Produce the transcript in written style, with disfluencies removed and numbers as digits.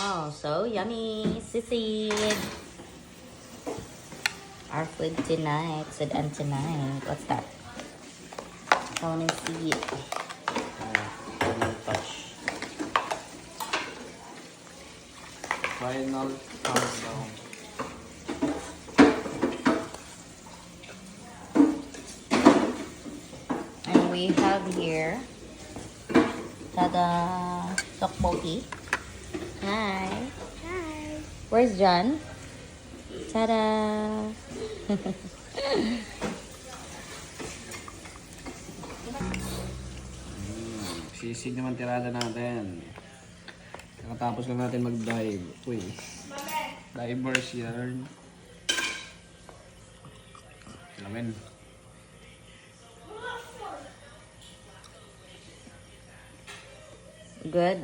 Wow, so yummy. Sisig. Our food tonight. And tonight. What's that? I want to see it. Touch. Final countdown. And we have here tada tteokbokki. Hi. Hi. Where's John? Tada. Sisig naman tirada natin. Kakatapos lang natin mag-dive. Uy. Divers yarn. Lamin. Good.